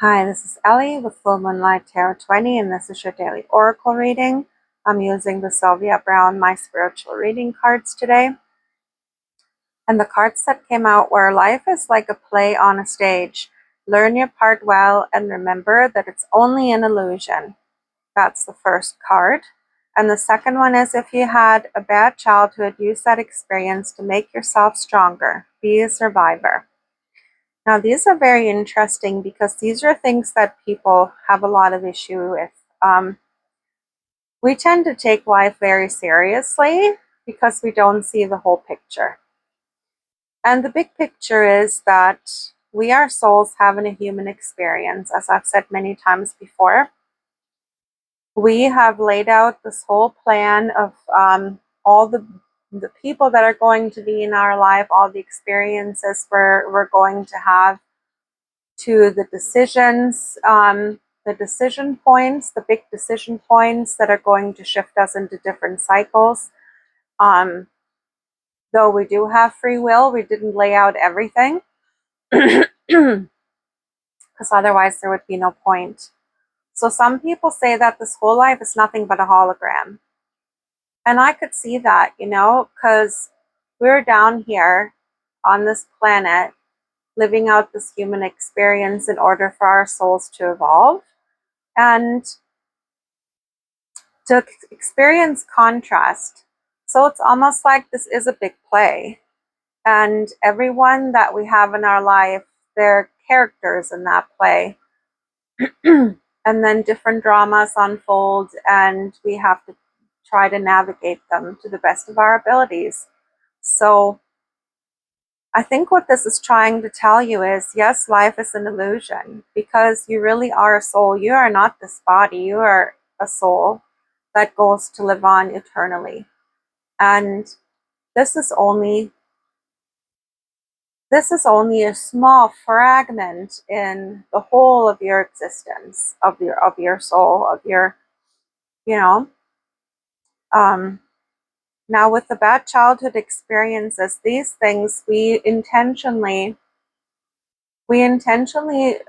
Hi, this is Ellie with Full Moonlight Tarot 20, and this is your daily oracle reading. I'm using the Sylvia Browne My Spiritual Reading cards today. And the cards that came out were life is like a play on a stage. Learn your part well and remember that it's only an illusion. That's the first card. And the second one is if you had a bad childhood, use that experience to make yourself stronger. Be a survivor. Now, these are very interesting because these are things that people have a lot of issue with. We tend to take life very seriously because we don't see the whole picture. And the big picture is that we are souls having a human experience, as I've said many times before. We have laid out this whole plan of all the people that are going to be in our life, all the experiences we're going to have, to the decisions, the decision points, the big decision points that are going to shift us into different cycles. Though we do have free will, we didn't lay out everything because otherwise there would be no point. So some people say that this whole life is nothing but a hologram. And I could see that, because we're down here on this planet living out this human experience in order for our souls to evolve and to experience contrast. So it's almost like this is a big play. And everyone that we have in our life, they're characters in that play. And then different dramas unfold, and we have to try to navigate them to the best of our abilities. So I think what this is trying to tell you is, yes, life is an illusion because you really are a soul. You are not this body. You are a soul that goes to live on eternally. And this is only a small fragment in the whole of your existence, of your soul, of your, you know. Now with the bad childhood experiences, these things we intentionally we intentionally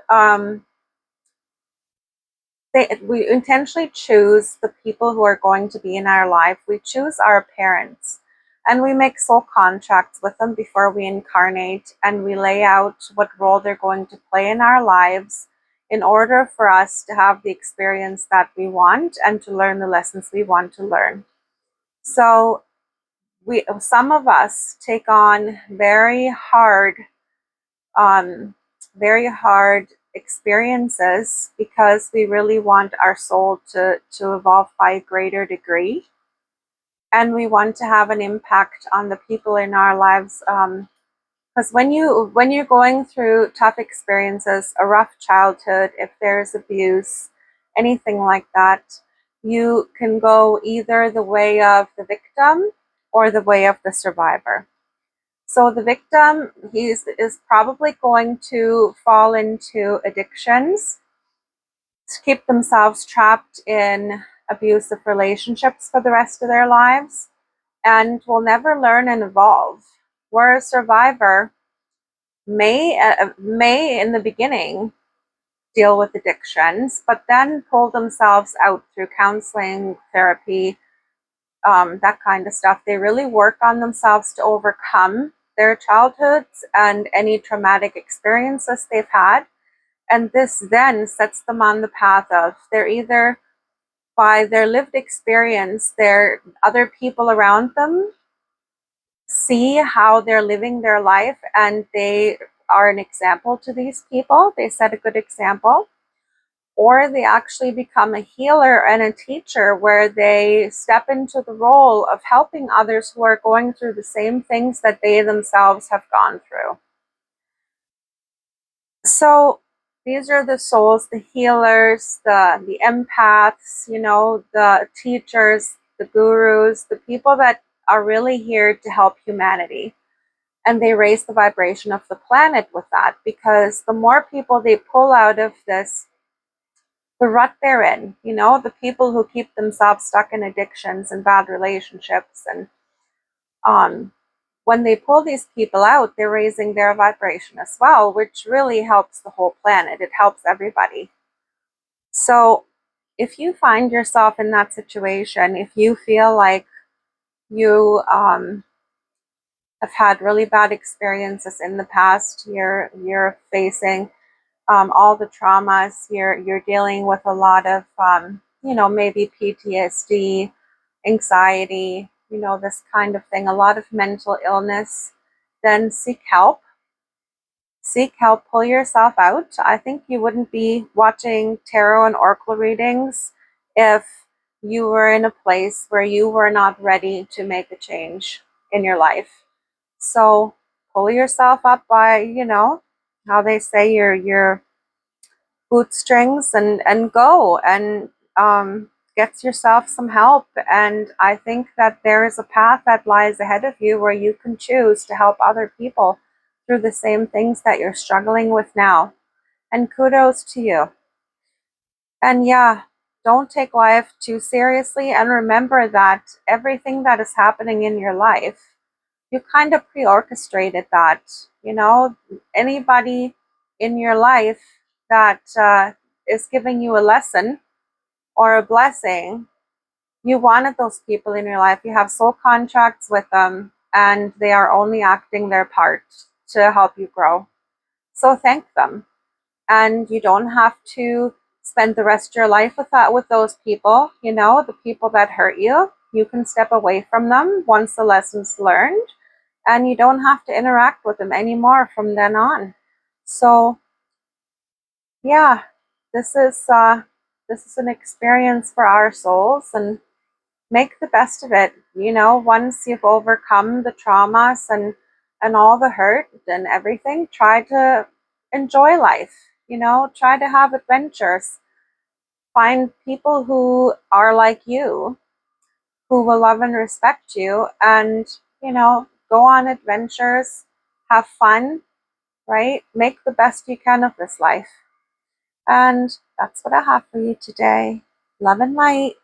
choose the people who are going to be in our life. We choose our parents and we make soul contracts with them before we incarnate, and we lay out what role they're going to play in our lives in order for us to have the experience that we want and to learn the lessons we want to learn. So some of us take on very hard experiences because we really want our soul to evolve by a greater degree, and we want to have an impact on the people in our lives, because when you're going through tough experiences, a rough childhood, if there's abuse, anything like that, you can go either the way of the victim or the way of the survivor. So the victim, is probably going to fall into addictions, to keep themselves trapped in abusive relationships for the rest of their lives, and will never learn and evolve. Where a survivor may in the beginning deal with addictions, but then pull themselves out through counseling, therapy, that kind of stuff. They really work on themselves to overcome their childhoods and any traumatic experiences they've had. And this then sets them on the path of, they're either, by their lived experience, their other people around them see how they're living their life and they are an example to these people. They set a good example. Or they actually become a healer and a teacher where they step into the role of helping others who are going through the same things that they themselves have gone through. So these are the souls, the healers, the empaths, the teachers, the gurus, the people that are really here to help humanity. And they raise the vibration of the planet with that, because the more people they pull out of the rut they're in, the people who keep themselves stuck in addictions and bad relationships and when they pull these people out, they're raising their vibration as well, which really helps the whole planet. It helps everybody. So if you find yourself in that situation, if you feel like you have had really bad experiences in the past, you're facing all the traumas, you're dealing with a lot of maybe PTSD, anxiety, this kind of thing, a lot of mental illness, then seek help. Seek help, pull yourself out. I think you wouldn't be watching tarot and oracle readings if you were in a place where you were not ready to make a change in your life. So pull yourself up by, how they say, your bootstrings, and go and get yourself some help. And I think that there is a path that lies ahead of you where you can choose to help other people through the same things that you're struggling with now. And kudos to you. And yeah, don't take life too seriously, and remember that everything that is happening in your life, you kind of pre-orchestrated that. Anybody in your life that is giving you a lesson or a blessing, you wanted those people in your life. You have soul contracts with them, and they are only acting their part to help you grow. So thank them. And you don't have to spend the rest of your life with those people, the people that hurt you. You can step away from them once the lesson's learned, and you don't have to interact with them anymore from then on. So yeah, this is an experience for our souls, and make the best of it. Once you've overcome the traumas and all the hurt and everything, try to enjoy life. Try to have adventures. Find people who are like you, who will love and respect you, and go on adventures, have fun, right? Make the best you can of this life. And that's what I have for you today. Love and light.